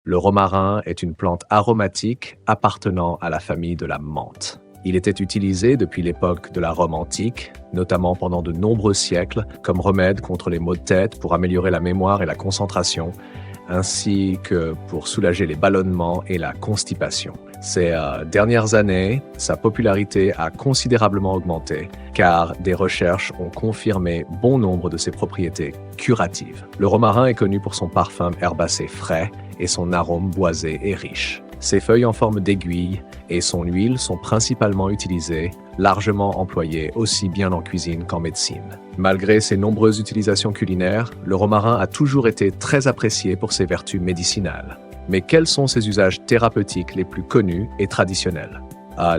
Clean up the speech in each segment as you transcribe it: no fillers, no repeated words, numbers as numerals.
Le romarin est une plante aromatique appartenant à la famille de la menthe. Il était utilisé depuis l'époque de la Rome antique, notamment pendant de nombreux siècles, comme remède contre les maux de tête pour améliorer la mémoire et la concentration, ainsi que pour soulager les ballonnements et la constipation. Ces dernières années, sa popularité a considérablement augmenté, car des recherches ont confirmé bon nombre de ses propriétés curatives. Le romarin est connu pour son parfum herbacé frais et son arôme boisé et riche. Ses feuilles en forme d'aiguille et son huile sont principalement utilisées, largement employées aussi bien en cuisine qu'en médecine. Malgré ses nombreuses utilisations culinaires, le romarin a toujours été très apprécié pour ses vertus médicinales. Mais quels sont ses usages thérapeutiques les plus connus et traditionnels?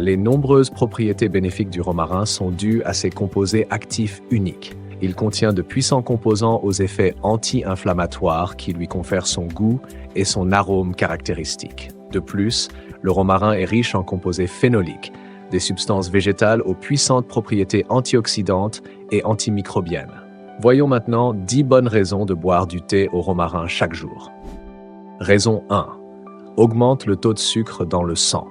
Les nombreuses propriétés bénéfiques du romarin sont dues à ses composés actifs uniques. Il contient de puissants composants aux effets anti-inflammatoires qui lui confèrent son goût et son arôme caractéristiques. De plus, le romarin est riche en composés phénoliques, des substances végétales aux puissantes propriétés antioxydantes et antimicrobiennes. Voyons maintenant 10 bonnes raisons de boire du thé au romarin chaque jour. Raison 1. Augmente le taux de sucre dans le sang.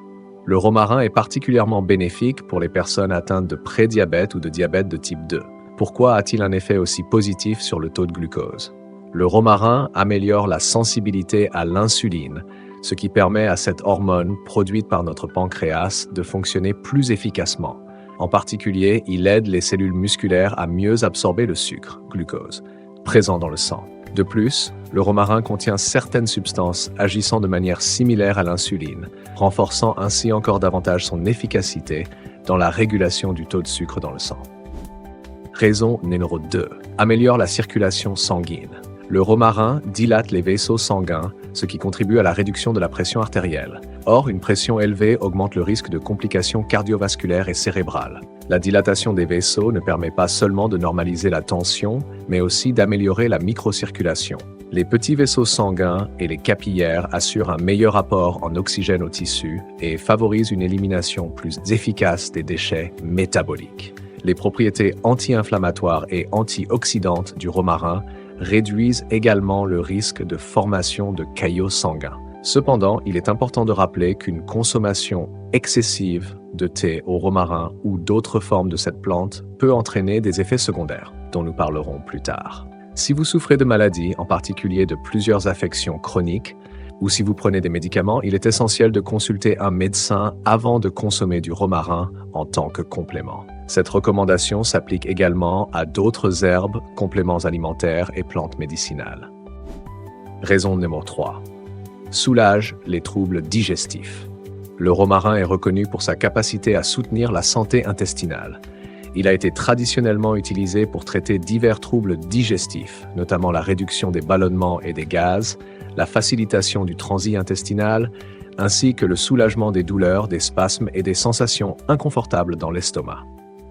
Le romarin est particulièrement bénéfique pour les personnes atteintes de prédiabète ou de diabète de type 2. Pourquoi a-t-il un effet aussi positif sur le taux de glucose? Le romarin améliore la sensibilité à l'insuline, ce qui permet à cette hormone produite par notre pancréas de fonctionner plus efficacement. En particulier, il aide les cellules musculaires à mieux absorber le sucre, glucose, présent dans le sang. De plus, le romarin contient certaines substances agissant de manière similaire à l'insuline, renforçant ainsi encore davantage son efficacité dans la régulation du taux de sucre dans le sang. Raison numéro 2. Améliore la circulation sanguine. Le romarin dilate les vaisseaux sanguins, ce qui contribue à la réduction de la pression artérielle. Or, une pression élevée augmente le risque de complications cardiovasculaires et cérébrales. La dilatation des vaisseaux ne permet pas seulement de normaliser la tension, mais aussi d'améliorer la microcirculation. Les petits vaisseaux sanguins et les capillaires assurent un meilleur apport en oxygène aux tissus et favorisent une élimination plus efficace des déchets métaboliques. Les propriétés anti-inflammatoires et antioxydantes du romarin réduisent également le risque de formation de caillots sanguins. Cependant, il est important de rappeler qu'une consommation excessive de thé au romarin ou d'autres formes de cette plante peut entraîner des effets secondaires, dont nous parlerons plus tard. Si vous souffrez de maladies, en particulier de plusieurs affections chroniques, ou si vous prenez des médicaments, il est essentiel de consulter un médecin avant de consommer du romarin en tant que complément. Cette recommandation s'applique également à d'autres herbes, compléments alimentaires et plantes médicinales. Raison numéro 3. Soulage les troubles digestifs. Le romarin est reconnu pour sa capacité à soutenir la santé intestinale. Il a été traditionnellement utilisé pour traiter divers troubles digestifs, notamment la réduction des ballonnements et des gaz, la facilitation du transit intestinal, ainsi que le soulagement des douleurs, des spasmes et des sensations inconfortables dans l'estomac.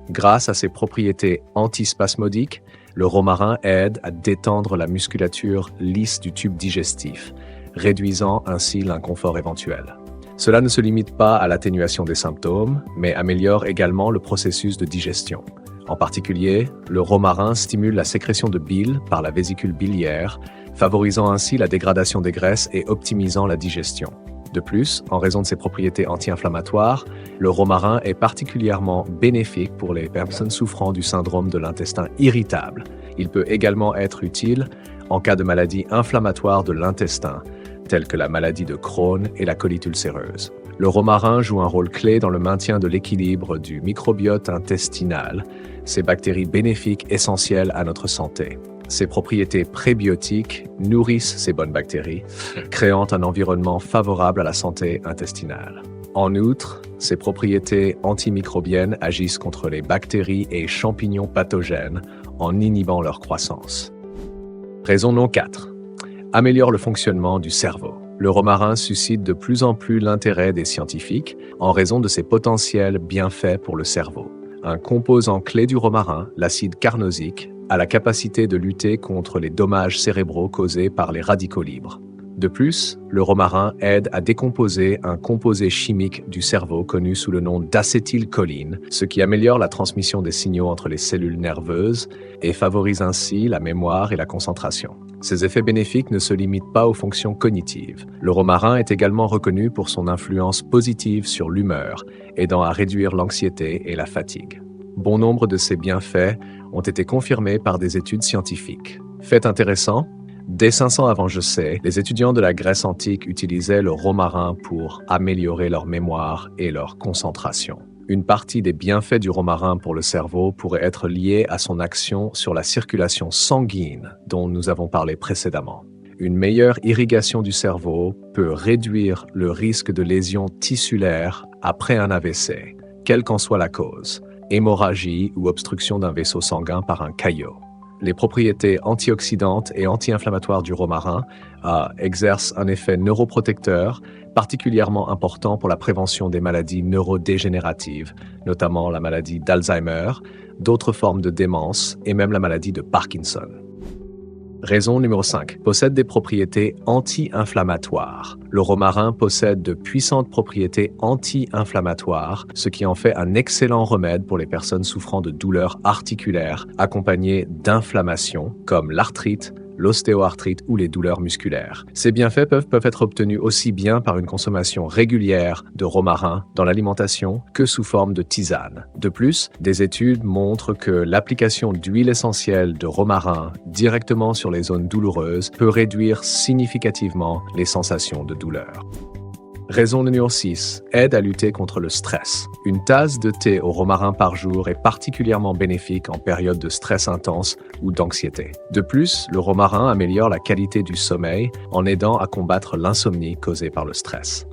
Grâce à ses propriétés antispasmodiques, le romarin aide à détendre la musculature lisse du tube digestif, réduisant ainsi l'inconfort éventuel. Cela ne se limite pas à l'atténuation des symptômes, mais améliore également le processus de digestion. En particulier, le romarin stimule la sécrétion de bile par la vésicule biliaire, favorisant ainsi la dégradation des graisses et optimisant la digestion. De plus, en raison de ses propriétés anti-inflammatoires, le romarin est particulièrement bénéfique pour les personnes souffrant du syndrome de l'intestin irritable. Il peut également être utile en cas de maladies inflammatoires de l'intestin, telles que la maladie de Crohn et la colite ulcéreuse. Le romarin joue un rôle clé dans le maintien de l'équilibre du microbiote intestinal, ces bactéries bénéfiques essentielles à notre santé. Ses propriétés prébiotiques nourrissent ces bonnes bactéries, créant un environnement favorable à la santé intestinale. En outre, ses propriétés antimicrobiennes agissent contre les bactéries et champignons pathogènes en inhibant leur croissance. Raison numéro 4. Améliore le fonctionnement du cerveau. Le romarin suscite de plus en plus l'intérêt des scientifiques en raison de ses potentiels bienfaits pour le cerveau. Un composant clé du romarin, l'acide carnosique, a la capacité de lutter contre les dommages cérébraux causés par les radicaux libres. De plus, le romarin aide à décomposer un composé chimique du cerveau connu sous le nom d'acétylcholine, ce qui améliore la transmission des signaux entre les cellules nerveuses et favorise ainsi la mémoire et la concentration. Ces effets bénéfiques ne se limitent pas aux fonctions cognitives. Le romarin est également reconnu pour son influence positive sur l'humeur, aidant à réduire l'anxiété et la fatigue. Bon nombre de ces bienfaits ont été confirmés par des études scientifiques. Fait intéressant, dès 500 avant je-sais, les étudiants de la Grèce antique utilisaient le romarin pour améliorer leur mémoire et leur concentration. Une partie des bienfaits du romarin pour le cerveau pourrait être liée à son action sur la circulation sanguine dont nous avons parlé précédemment. Une meilleure irrigation du cerveau peut réduire le risque de lésions tissulaires après un AVC, quelle qu'en soit la cause, hémorragie ou obstruction d'un vaisseau sanguin par un caillot. Les propriétés antioxydantes et anti-inflammatoires du romarin exercent un effet neuroprotecteur particulièrement important pour la prévention des maladies neurodégénératives, notamment la maladie d'Alzheimer, d'autres formes de démence et même la maladie de Parkinson. Raison numéro 5. Possède des propriétés anti-inflammatoires. Le romarin possède de puissantes propriétés anti-inflammatoires, ce qui en fait un excellent remède pour les personnes souffrant de douleurs articulaires accompagnées d'inflammations comme l'arthrite, l'ostéoarthrite ou les douleurs musculaires. Ces bienfaits peuvent être obtenus aussi bien par une consommation régulière de romarin dans l'alimentation que sous forme de tisane. De plus, des études montrent que l'application d'huile essentielle de romarin directement sur les zones douloureuses peut réduire significativement les sensations de douleur. Raison numéro 6. Aide à lutter contre le stress. Une tasse de thé au romarin par jour est particulièrement bénéfique en période de stress intense ou d'anxiété. De plus, le romarin améliore la qualité du sommeil en aidant à combattre l'insomnie causée par le stress.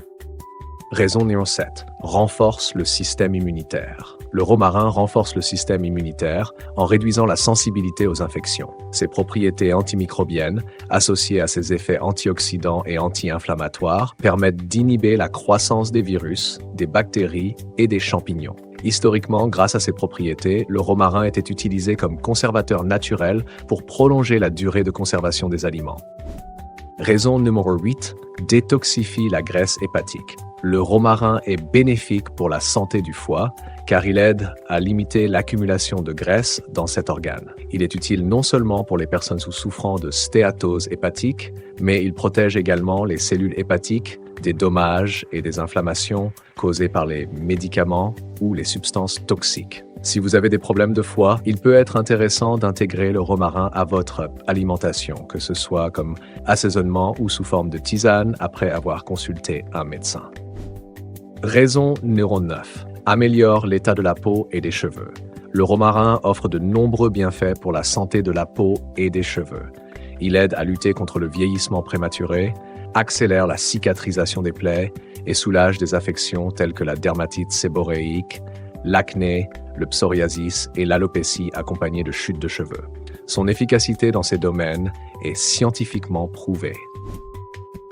Raison numéro 7. Renforce le système immunitaire. Le romarin renforce le système immunitaire en réduisant la sensibilité aux infections. Ses propriétés antimicrobiennes, associées à ses effets antioxydants et anti-inflammatoires, permettent d'inhiber la croissance des virus, des bactéries et des champignons. Historiquement, grâce à ses propriétés, le romarin était utilisé comme conservateur naturel pour prolonger la durée de conservation des aliments. Raison numéro 8. Détoxifie la graisse hépatique. Le romarin est bénéfique pour la santé du foie car il aide à limiter l'accumulation de graisse dans cet organe. Il est utile non seulement pour les personnes souffrant de stéatose hépatique, mais il protège également les cellules hépatiques des dommages et des inflammations causées par les médicaments ou les substances toxiques. Si vous avez des problèmes de foie, il peut être intéressant d'intégrer le romarin à votre alimentation, que ce soit comme assaisonnement ou sous forme de tisane après avoir consulté un médecin. Raison numéro 9. Améliore l'état de la peau et des cheveux. Le romarin offre de nombreux bienfaits pour la santé de la peau et des cheveux. Il aide à lutter contre le vieillissement prématuré, accélère la cicatrisation des plaies et soulage des affections telles que la dermatite séboréique, l'acné, le psoriasis et l'alopécie accompagnée de chute de cheveux. Son efficacité dans ces domaines est scientifiquement prouvée.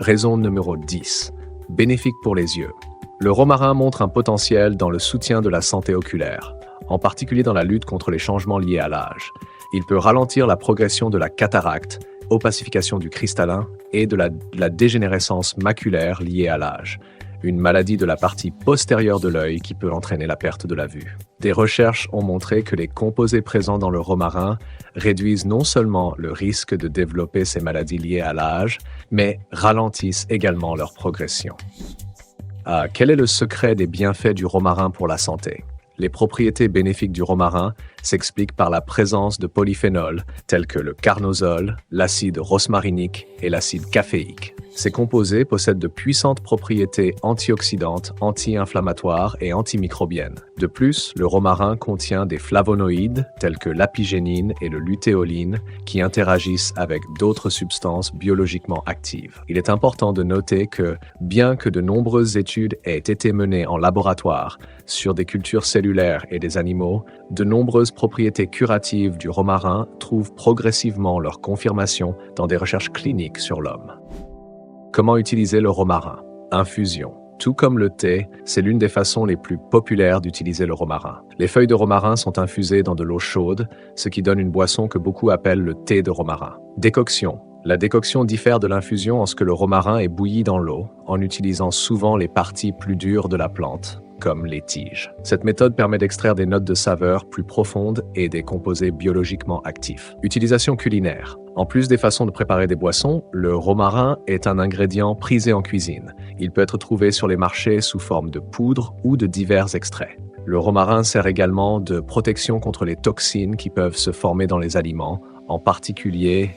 Raison numéro 10. Bénéfique pour les yeux. Le romarin montre un potentiel dans le soutien de la santé oculaire, en particulier dans la lutte contre les changements liés à l'âge. Il peut ralentir la progression de la cataracte, opacification du cristallin et de la dégénérescence maculaire liée à l'âge, une maladie de la partie postérieure de l'œil qui peut entraîner la perte de la vue. Des recherches ont montré que les composés présents dans le romarin réduisent non seulement le risque de développer ces maladies liées à l'âge, mais ralentissent également leur progression. Quel est le secret des bienfaits du romarin pour la santé? Les propriétés bénéfiques du romarin s'expliquent par la présence de polyphénols tels que le carnosol, l'acide rosmarinique et l'acide caféique. Ces composés possèdent de puissantes propriétés antioxydantes, anti-inflammatoires et antimicrobiennes. De plus, le romarin contient des flavonoïdes tels que l'apigénine et le lutéoline qui interagissent avec d'autres substances biologiquement actives. Il est important de noter que, bien que de nombreuses études aient été menées en laboratoire sur des cultures cellulaires et des animaux, de nombreuses propriétés curatives du romarin trouvent progressivement leur confirmation dans des recherches cliniques sur l'homme. Comment utiliser le romarin? Infusion. Tout comme le thé, c'est l'une des façons les plus populaires d'utiliser le romarin. Les feuilles de romarin sont infusées dans de l'eau chaude, ce qui donne une boisson que beaucoup appellent le thé de romarin. Décoction. La décoction diffère de l'infusion en ce que le romarin est bouilli dans l'eau, en utilisant souvent les parties plus dures de la plante. comme les tiges. Cette méthode permet d'extraire des notes de saveur plus profondes et des composés biologiquement actifs. Utilisation culinaire. En plus des façons de préparer des boissons, le romarin est un ingrédient prisé en cuisine. Il peut être trouvé sur les marchés sous forme de poudre ou de divers extraits. Le romarin sert également de protection contre les toxines qui peuvent se former dans les aliments, en particulier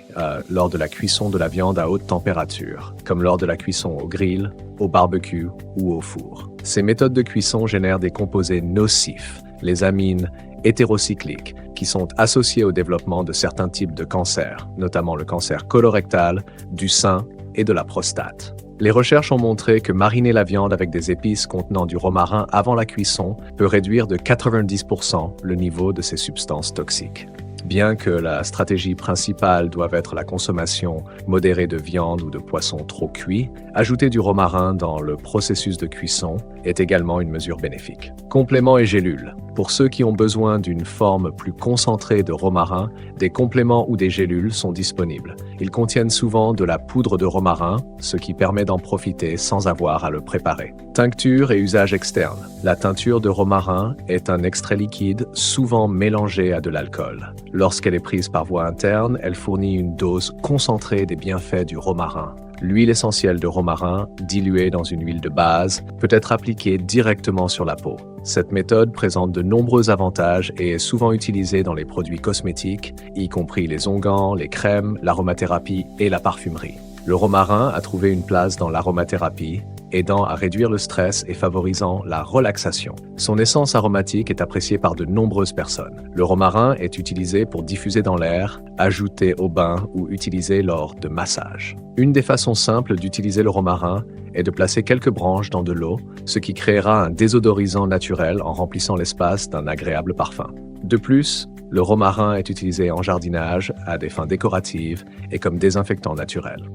lors de la cuisson de la viande à haute température, comme lors de la cuisson au grill, au barbecue ou au four. Ces méthodes de cuisson génèrent des composés nocifs, les amines hétérocycliques, qui sont associés au développement de certains types de cancers, notamment le cancer colorectal, du sein et de la prostate. Les recherches ont montré que mariner la viande avec des épices contenant du romarin avant la cuisson peut réduire de 90% le niveau de ces substances toxiques. Bien que la stratégie principale doive être la consommation modérée de viande ou de poisson trop cuit, ajouter du romarin dans le processus de cuisson est également une mesure bénéfique. Compléments et gélules. Pour ceux qui ont besoin d'une forme plus concentrée de romarin, des compléments ou des gélules sont disponibles. Ils contiennent souvent de la poudre de romarin, ce qui permet d'en profiter sans avoir à le préparer. Tincture et usage externe. La teinture de romarin est un extrait liquide souvent mélangé à de l'alcool. Lorsqu'elle est prise par voie interne, elle fournit une dose concentrée des bienfaits du romarin. L'huile essentielle de romarin, diluée dans une huile de base, peut être appliquée directement sur la peau. Cette méthode présente de nombreux avantages et est souvent utilisée dans les produits cosmétiques, y compris les onguents, les crèmes, l'aromathérapie et la parfumerie. Le romarin a trouvé une place dans l'aromathérapie, aidant à réduire le stress et favorisant la relaxation. Son essence aromatique est appréciée par de nombreuses personnes. Le romarin est utilisé pour diffuser dans l'air, ajouter au bain ou utilisé lors de massages. Une des façons simples d'utiliser le romarin est de placer quelques branches dans de l'eau, ce qui créera un désodorisant naturel en remplissant l'espace d'un agréable parfum. De plus, le romarin est utilisé en jardinage, à des fins décoratives et comme désinfectant naturel.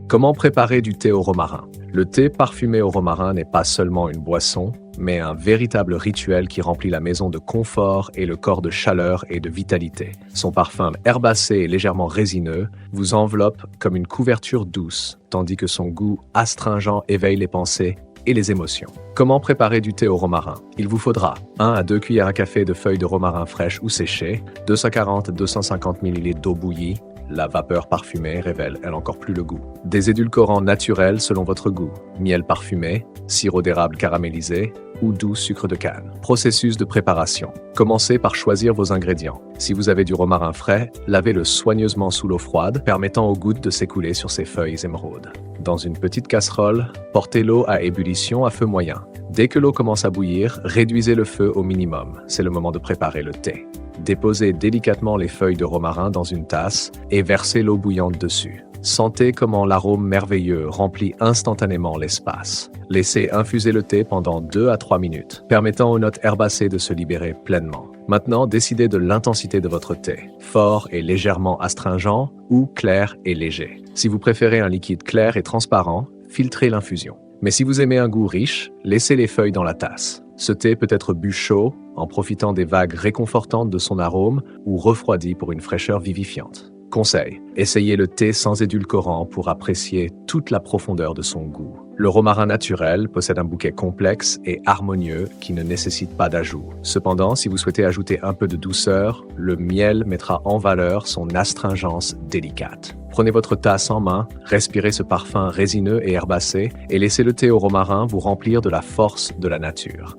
Comment préparer du thé au romarin? Le thé parfumé au romarin n'est pas seulement une boisson, mais un véritable rituel qui remplit la maison de confort et le corps de chaleur et de vitalité. Son parfum herbacé et légèrement résineux vous enveloppe comme une couverture douce, tandis que son goût astringent éveille les pensées et les émotions. Comment préparer du thé au romarin? Il vous faudra 1 à 2 cuillères à café de feuilles de romarin fraîches ou séchées, 240 à 250 ml d'eau bouillie. La vapeur parfumée révèle, elle, encore plus le goût. Des édulcorants naturels selon votre goût. Miel parfumé, sirop d'érable caramélisé ou doux sucre de canne. Processus de préparation. Commencez par choisir vos ingrédients. Si vous avez du romarin frais, lavez-le soigneusement sous l'eau froide, permettant aux gouttes de s'écouler sur ses feuilles émeraudes. Dans une petite casserole, portez l'eau à ébullition à feu moyen. Dès que l'eau commence à bouillir, réduisez le feu au minimum. C'est le moment de préparer le thé. Déposez délicatement les feuilles de romarin dans une tasse et versez l'eau bouillante dessus. Sentez comment l'arôme merveilleux remplit instantanément l'espace. Laissez infuser le thé pendant 2 à 3 minutes, permettant aux notes herbacées de se libérer pleinement. Maintenant, décidez de l'intensité de votre thé, fort et légèrement astringent ou clair et léger. Si vous préférez un liquide clair et transparent, filtrez l'infusion. Mais si vous aimez un goût riche, laissez les feuilles dans la tasse. Ce thé peut être bu chaud, en profitant des vagues réconfortantes de son arôme, ou refroidi pour une fraîcheur vivifiante. Conseil: essayez le thé sans édulcorant pour apprécier toute la profondeur de son goût. Le romarin naturel possède un bouquet complexe et harmonieux qui ne nécessite pas d'ajout. Cependant, si vous souhaitez ajouter un peu de douceur, le miel mettra en valeur son astringence délicate. Prenez votre tasse en main, respirez ce parfum résineux et herbacé et laissez le thé au romarin vous remplir de la force de la nature.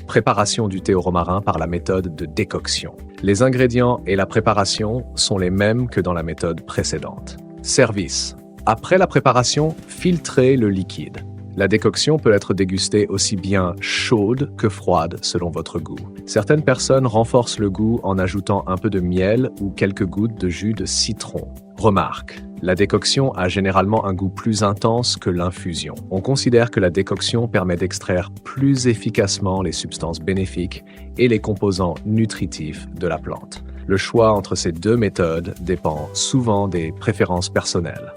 Préparation du thé au romarin par la méthode de décoction. Les ingrédients et la préparation sont les mêmes que dans la méthode précédente. Service. Après la préparation, filtrez le liquide. La décoction peut être dégustée aussi bien chaude que froide selon votre goût. Certaines personnes renforcent le goût en ajoutant un peu de miel ou quelques gouttes de jus de citron. Remarque: la décoction a généralement un goût plus intense que l'infusion. On considère que la décoction permet d'extraire plus efficacement les substances bénéfiques et les composants nutritifs de la plante. Le choix entre ces deux méthodes dépend souvent des préférences personnelles.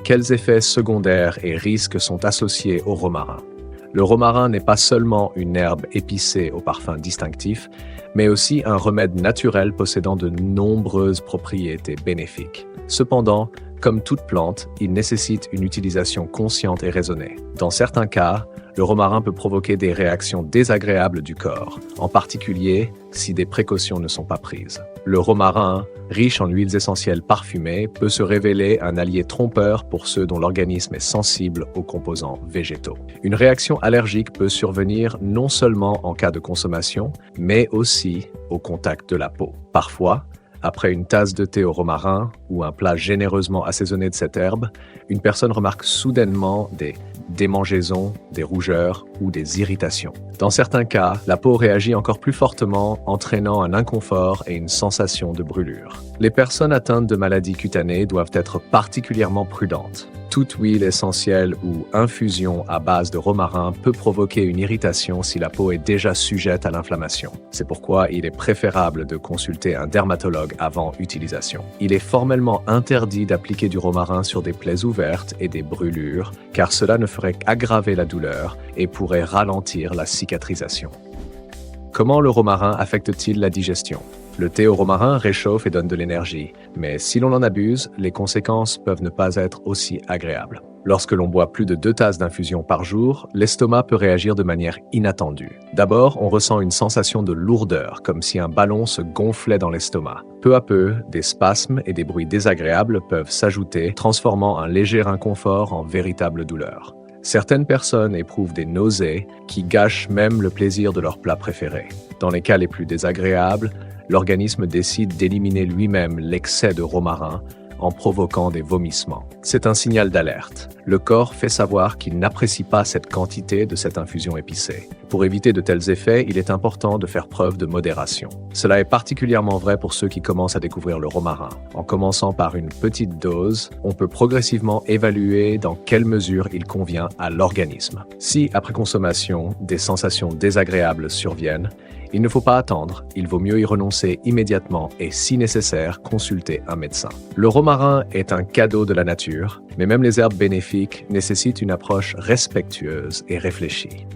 Quels effets secondaires et risques sont associés au romarin? Le romarin n'est pas seulement une herbe épicée au parfum distinctif, mais aussi un remède naturel possédant de nombreuses propriétés bénéfiques. Cependant, comme toute plante, il nécessite une utilisation consciente et raisonnée. Dans certains cas, Le romarin peut provoquer des réactions désagréables du corps, en particulier si des précautions ne sont pas prises. Le romarin, riche en huiles essentielles parfumées, peut se révéler un allié trompeur pour ceux dont l'organisme est sensible aux composants végétaux. Une réaction allergique peut survenir non seulement en cas de consommation, mais aussi au contact de la peau. Parfois, après une tasse de thé au romarin ou un plat généreusement assaisonné de cette herbe, une personne remarque soudainement des démangeaisons, des rougeurs ou des irritations. Dans certains cas, la peau réagit encore plus fortement, entraînant un inconfort et une sensation de brûlure. Les personnes atteintes de maladies cutanées doivent être particulièrement prudentes. Toute huile essentielle ou infusion à base de romarin peut provoquer une irritation si la peau est déjà sujette à l'inflammation. C'est pourquoi il est préférable de consulter un dermatologue avant utilisation. Il est formellement interdit d'appliquer du romarin sur des plaies ouvertes et des brûlures, car cela ne ferait qu'aggraver la douleur et pourrait ralentir la cicatrisation. Comment le romarin affecte-t-il la digestion ? Le thé au romarin réchauffe et donne de l'énergie, mais si l'on en abuse, les conséquences peuvent ne pas être aussi agréables. Lorsque l'on boit plus de 2 tasses d'infusion par jour, l'estomac peut réagir de manière inattendue. D'abord, on ressent une sensation de lourdeur, comme si un ballon se gonflait dans l'estomac. Peu à peu, des spasmes et des bruits désagréables peuvent s'ajouter, transformant un léger inconfort en véritable douleur. Certaines personnes éprouvent des nausées qui gâchent même le plaisir de leur plat préféré. Dans les cas les plus désagréables, l'organisme décide d'éliminer lui-même l'excès de romarin en provoquant des vomissements. C'est un signal d'alerte. Le corps fait savoir qu'il n'apprécie pas cette quantité de cette infusion épicée. Pour éviter de tels effets, il est important de faire preuve de modération. Cela est particulièrement vrai pour ceux qui commencent à découvrir le romarin. En commençant par une petite dose, on peut progressivement évaluer dans quelle mesure il convient à l'organisme. Si, après consommation, des sensations désagréables surviennent, il ne faut pas attendre, il vaut mieux y renoncer immédiatement et, si nécessaire, consulter un médecin. Le romarin est un cadeau de la nature, mais même les herbes bénéfiques nécessitent une approche respectueuse et réfléchie.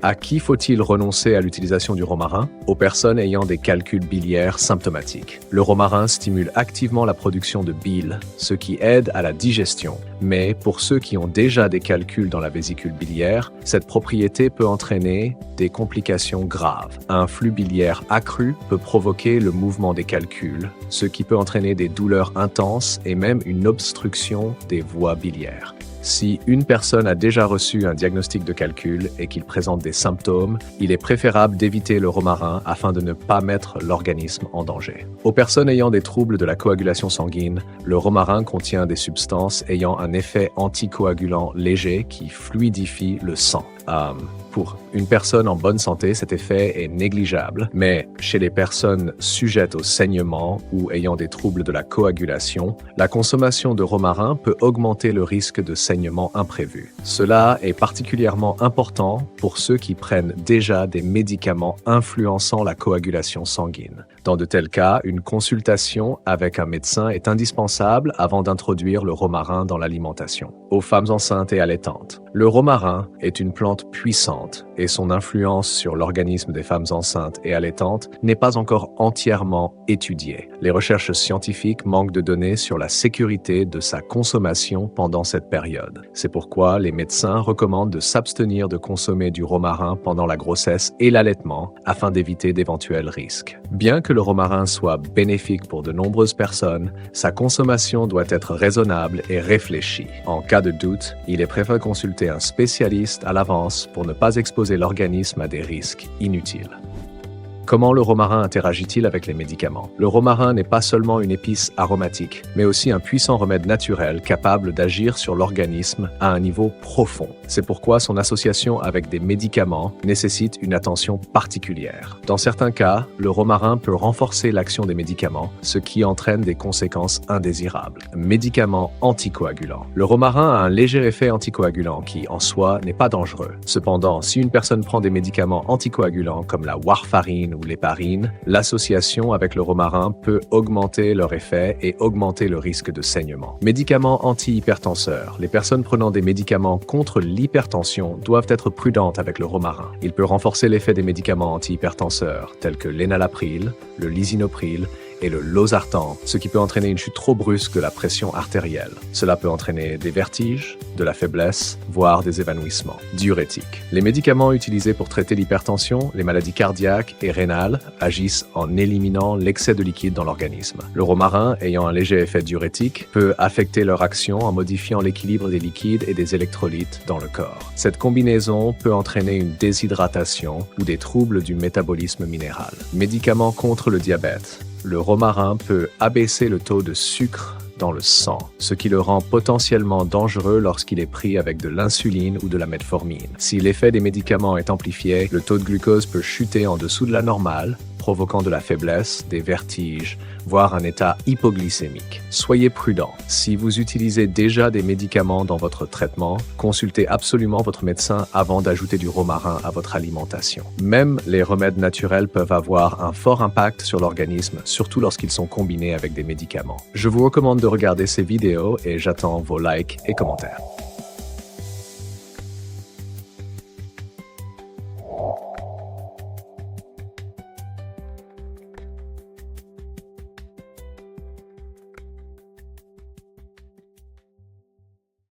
À qui faut-il renoncer à l'utilisation du romarin ? Aux personnes ayant des calculs biliaires symptomatiques. Le romarin stimule activement la production de bile, ce qui aide à la digestion. Mais pour ceux qui ont déjà des calculs dans la vésicule biliaire, cette propriété peut entraîner des complications graves. Un flux biliaire accru peut provoquer le mouvement des calculs, ce qui peut entraîner des douleurs intenses et même une obstruction des voies biliaires. Si une personne a déjà reçu un diagnostic de calcul et qu'il présente des symptômes, il est préférable d'éviter le romarin afin de ne pas mettre l'organisme en danger. Aux personnes ayant des troubles de la coagulation sanguine, le romarin contient des substances ayant un effet anticoagulant léger qui fluidifie le sang. Pour une personne en bonne santé, cet effet est négligeable, mais chez les personnes sujettes au saignement ou ayant des troubles de la coagulation, la consommation de romarin peut augmenter le risque de saignement imprévu. Cela est particulièrement important pour ceux qui prennent déjà des médicaments influençant la coagulation sanguine. Dans de tels cas, une consultation avec un médecin est indispensable avant d'introduire le romarin dans l'alimentation. Aux femmes enceintes et allaitantes, le romarin est une plante puissante et son influence sur l'organisme des femmes enceintes et allaitantes n'est pas encore entièrement étudiée. Les recherches scientifiques manquent de données sur la sécurité de sa consommation pendant cette période. C'est pourquoi les médecins recommandent de s'abstenir de consommer du romarin pendant la grossesse et l'allaitement afin d'éviter d'éventuels risques. Bien que le romarin soit bénéfique pour de nombreuses personnes, sa consommation doit être raisonnable et réfléchie. En cas de doute, il est préférable de consulter un spécialiste à l'avance pour ne pas exposer l'organisme à des risques inutiles. Comment le romarin interagit-il avec les médicaments ? Le romarin n'est pas seulement une épice aromatique, mais aussi un puissant remède naturel capable d'agir sur l'organisme à un niveau profond. C'est pourquoi son association avec des médicaments nécessite une attention particulière. Dans certains cas, le romarin peut renforcer l'action des médicaments, ce qui entraîne des conséquences indésirables. Médicaments anticoagulants. Le romarin a un léger effet anticoagulant qui, en soi, n'est pas dangereux. Cependant, si une personne prend des médicaments anticoagulants comme la warfarine ou l'héparine, l'association avec le romarin peut augmenter leur effet et augmenter le risque de saignement. Médicaments antihypertenseurs. Les personnes prenant des médicaments contre l'hypertension doivent être prudentes avec le romarin. Il peut renforcer l'effet des médicaments antihypertenseurs tels que l'énalapril, le lisinopril et le losartan, ce qui peut entraîner une chute trop brusque de la pression artérielle. Cela peut entraîner des vertiges, de la faiblesse, voire des évanouissements. Diurétiques. Les médicaments utilisés pour traiter l'hypertension, les maladies cardiaques et rénales agissent en éliminant l'excès de liquide dans l'organisme. Le romarin, ayant un léger effet diurétique, peut affecter leur action en modifiant l'équilibre des liquides et des électrolytes dans le corps. Cette combinaison peut entraîner une déshydratation ou des troubles du métabolisme minéral. Médicaments contre le diabète. Le romarin peut abaisser le taux de sucre dans le sang, ce qui le rend potentiellement dangereux lorsqu'il est pris avec de l'insuline ou de la metformine. Si l'effet des médicaments est amplifié, le taux de glucose peut chuter en dessous de la normale, provoquant de la faiblesse, des vertiges, voire un état hypoglycémique. Soyez prudent. Si vous utilisez déjà des médicaments dans votre traitement, consultez absolument votre médecin avant d'ajouter du romarin à votre alimentation. Même les remèdes naturels peuvent avoir un fort impact sur l'organisme, surtout lorsqu'ils sont combinés avec des médicaments. Je vous recommande de regarder ces vidéos et j'attends vos likes et commentaires.